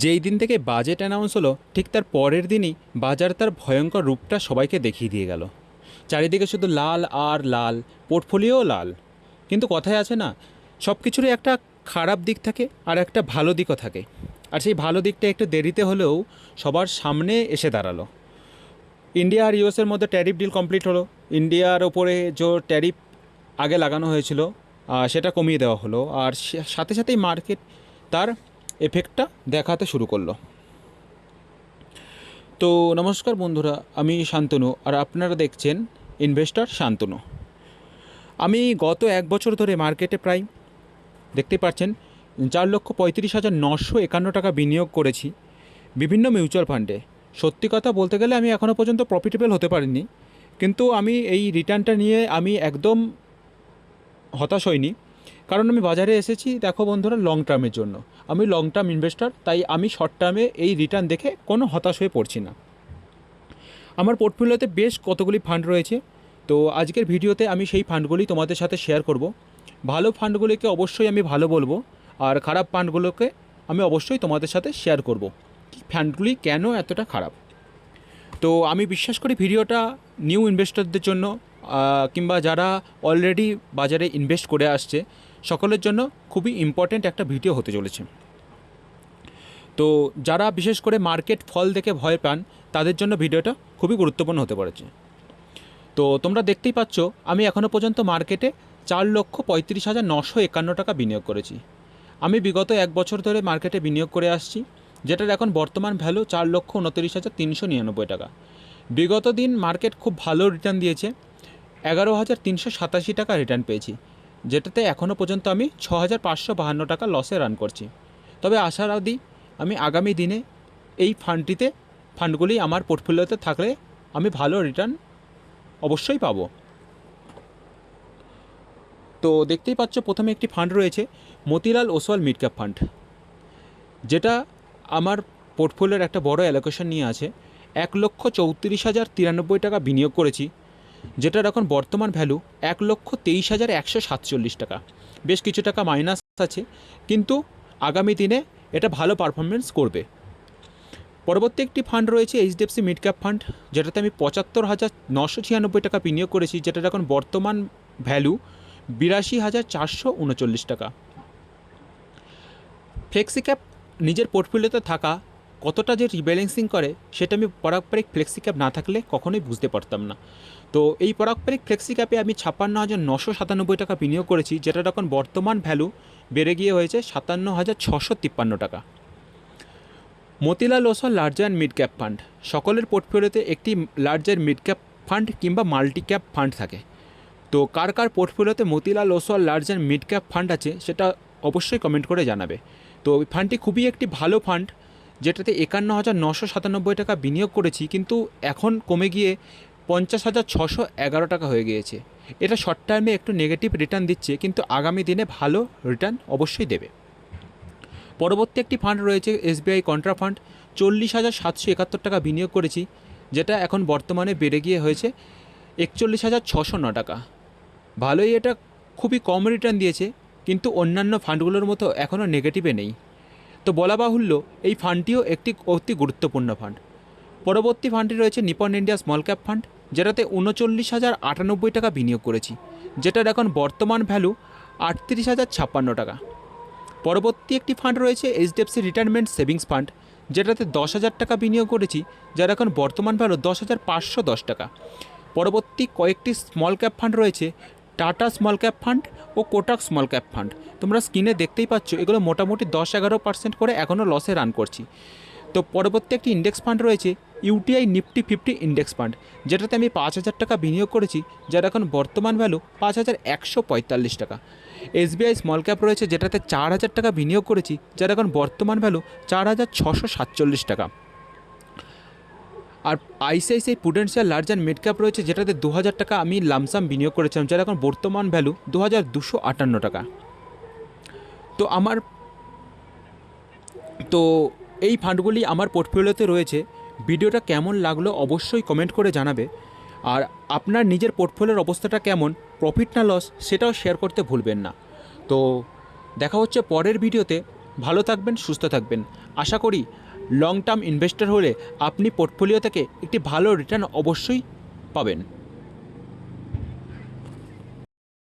যেই দিন থেকে বাজেট অ্যানাউন্স হলো ঠিক তার পরের দিনই বাজার তার ভয়ঙ্কর রূপটা সবাইকে দেখিয়ে দিয়ে গেল। চারিদিকে শুধু লাল আর লাল, পোর্টফোলিও লাল। কিন্তু কথায় আছে না, সব কিছুরই একটা খারাপ দিক থাকে আর একটা ভালো দিকও থাকে। আর সেই ভালো দিকটা একটু দেরিতে হলেও সবার সামনে এসে দাঁড়ালো। ইন্ডিয়া আর ইউএসের মধ্যে ট্যারিফ ডিল কমপ্লিট হলো। ইন্ডিয়ার ওপরে যে ট্যারিফ আগে লাগানো হয়েছিল সেটা কমিয়ে দেওয়া হলো, আর সাথে সাথেই মার্কেট তার এফেক্টটা দেখাতে শুরু করলো। তো নমস্কার বন্ধুরা, আমি শান্তনু আর আপনারা দেখছেন ইনভেস্টর শান্তনু। আমি গত 1 বছর ধরে মার্কেটে প্রায় দেখতে পাচ্ছেন 4,35,951 টাকা বিনিয়োগ করেছি বিভিন্ন মিউচুয়াল ফান্ডে। সত্যি কথা বলতে গেলে আমি এখনও পর্যন্ত প্রফিটেবল হতে পারিনি, কিন্তু আমি এই রিটার্নটা নিয়ে আমি একদম হতাশ হইনি। কারণ আমি বাজারে এসেছি দেখো বন্ধুরা লং টার্মের জন্য। আমি লং টার্ম ইনভেস্টর, তাই আমি শর্ট টার্মে এই রিটার্ন দেখে কোনো হতাশ হয়ে পড়ছি না। আমার পোর্টফোলিওতে বেশ কতগুলি ফান্ড রয়েছে, তো আজকের ভিডিওতে আমি সেই ফান্ডগুলি তোমাদের সাথে শেয়ার করব। ভালো ফান্ডগুলিকে অবশ্যই আমি ভালো বলবো, আর খারাপ ফান্ডগুলোকে আমি অবশ্যই তোমাদের সাথে শেয়ার করব ফান্ডগুলি কেন এতটা খারাপ। তো আমি বিশ্বাস করি ভিডিওটা নিউ ইনভেস্টরদের জন্য কিংবা যারা অলরেডি বাজারে ইনভেস্ট করে আসছে সকলের জন্য খুবই ইম্পর্ট্যান্ট একটা ভিডিও হতে চলেছে। তো যারা বিশেষ করে মার্কেট ফল দেখে ভয় পান তাদের জন্য ভিডিওটা খুবই গুরুত্বপূর্ণ হতে পারছে। তো তোমরা দেখতেই পাচ্ছ আমি এখনও পর্যন্ত মার্কেটে 4,35,951 টাকা বিনিয়োগ করেছি। আমি বিগত 1 বছর ধরে মার্কেটে বিনিয়োগ করে আসছি, যেটার এখন বর্তমান ভ্যালু 4,29,399 টাকা। বিগত দিন মার্কেট খুব ভালো রিটার্ন দিয়েছে, 11,387 টাকা রিটার্ন পেয়েছি, যেটাতে এখনও পর্যন্ত আমি 6,552 টাকা লসে রান করছি। তবে আশাবাদী আমি আগামী দিনে এই ফান্ডগুলি আমার পোর্টফোলিওতে থাকলে আমি ভালো রিটার্ন অবশ্যই পাবো। তো দেখতেই পাচ্ছ প্রথমে একটি ফান্ড রয়েছে Motilal Oswal mid cap fund, যেটা আমার পোর্টফোলিওর একটা বড় অ্যালোকেশন নিয়ে আছে। 1,34,093 টাকা বিনিয়োগ করেছি, যেটার এখন বর্তমান ভ্যালু 1,23,147 টাকা। বেশ কিছু টাকা মাইনাস আছে, কিন্তু আগামী দিনে এটা ভালো পারফরমেন্স করবে। পরবর্তী একটি ফান্ড রয়েছে এইচডিএফসি মিড ক্যাপ ফান্ড, যেটাতে আমি 75,996 টাকা বিনিয়োগ করেছি, যেটার এখন বর্তমান ভ্যালু 82,439 টাকা। ফ্লেক্সি ক্যাপ নিজের পোর্টফোলিওতে থাকা কতটা যে রিব্যালেন্সিং করে সেটা আমি পারস্পরিক ফ্লেক্সি ক্যাপ না থাকলে কখনোই বুঝতে পারতাম না। তো এই পারস্পরিক ফ্লেক্সি ক্যাপে আমি 56,997 টাকা বিনিয়োগ করেছি, যেটার এখন বর্তমান ভ্যালু বেড়ে গিয়ে হয়েছে 57,653 টাকা। Motilal Oswal large and mid cap fund, সকলের পোর্টফোলিওতে একটি large and mid cap fund কিংবা মাল্টি ক্যাপ ফান্ড থাকে। তো কার কার পোর্টফোলিওতে Motilal Oswal large and mid cap fund আছে সেটা অবশ্যই কমেন্ট করে জানাবে। তো এই ফান্ডটি খুবই একটি ভালো ফান্ড, যেটাতে 51,997 টাকা বিনিয়োগ করেছি, কিন্তু এখন কমে গিয়ে 50,611 টাকা হয়ে গিয়েছে। এটা শর্ট টার্মে একটু নেগেটিভ রিটার্ন দিচ্ছে, কিন্তু আগামী দিনে ভালো রিটার্ন অবশ্যই দেবে। পরবর্তী একটি ফান্ড রয়েছে এসবিআই কন্ট্রা ফান্ড, 40,771 টাকা বিনিয়োগ করেছি, যেটা এখন বর্তমানে বেড়ে গিয়ে হয়েছে 41,609 টাকা। ভালোই, এটা খুবই কম রিটার্ন দিয়েছে, কিন্তু অন্যান্য ফান্ডগুলোর মতো এখনও নেগেটিভে নেই। তো বলা বাহুল্য এই ফান্ডটিও একটি অতি গুরুত্বপূর্ণ ফান্ড। পরবর্তী ফান্ডটি রয়েছে Nipon India small cap fund, যেটাতে 39,098 টাকা বিনিয়োগ করেছি, যেটার এখন বর্তমান ভ্যালু 38,056 টাকা। পরবর্তী একটি ফান্ড রয়েছে এইচডিএফসি রিটায়ারমেন্ট সেভিংস ফান্ড, যেটাতে 10,000 টাকা বিনিয়োগ করেছি, যার এখন বর্তমান ভ্যালু 10,510 টাকা। পরবর্তী কয়েকটি স্মল ক্যাপ ফান্ড রয়েছে টাটা স্মল ক্যাপ ফান্ড ও কোটাক স্মল ক্যাপ ফান্ড। তোমরা স্ক্রিনে দেখতেই পাচ্ছ এগুলো মোটামুটি 10-11% করে এখনও লসে রান করছি। তো পরবর্তী একটি ইন্ডেক্স ফান্ড রয়েছে ইউটিআই নিফটি 50 ইন্ডেক্স ফান্ড, যেটাতে আমি 5,000 টাকা বিনিয়োগ করেছি, যার এখন বর্তমান ভ্যালু 5,145 টাকা। এসবিআই স্মল ক্যাপ রয়েছে, যেটাতে 4,000 টাকা বিনিয়োগ করেছি, যার এখন বর্তমান ভ্যালু 4,647 টাকা। আর ICICI prudential large and mid cap রয়েছে, যেটাতে 2,000 টাকা আমি লামসাম বিনিয়োগ করেছিলাম, যার এখন বর্তমান ভ্যালু 2,258 টাকা। তো এই ফান্ডগুলি আমার পোর্টফোলিওতে রয়েছে। ভিডিওটা কেমন লাগলো অবশ্যই কমেন্ট করে জানাবে, আর আপনার নিজের পোর্টফোলিওর অবস্থাটা কেমন, প্রফিট না লস সেটাও শেয়ার করতে ভুলবেন না। তো দেখা হচ্ছে পরের ভিডিওতে ভালো থাকবেন, সুস্থ থাকবেন। আশা করি লং টার্ম ইনভেস্টর হলে আপনি পোর্টফোলিও থেকে একটি ভালো রিটার্ন অবশ্যই পাবেন।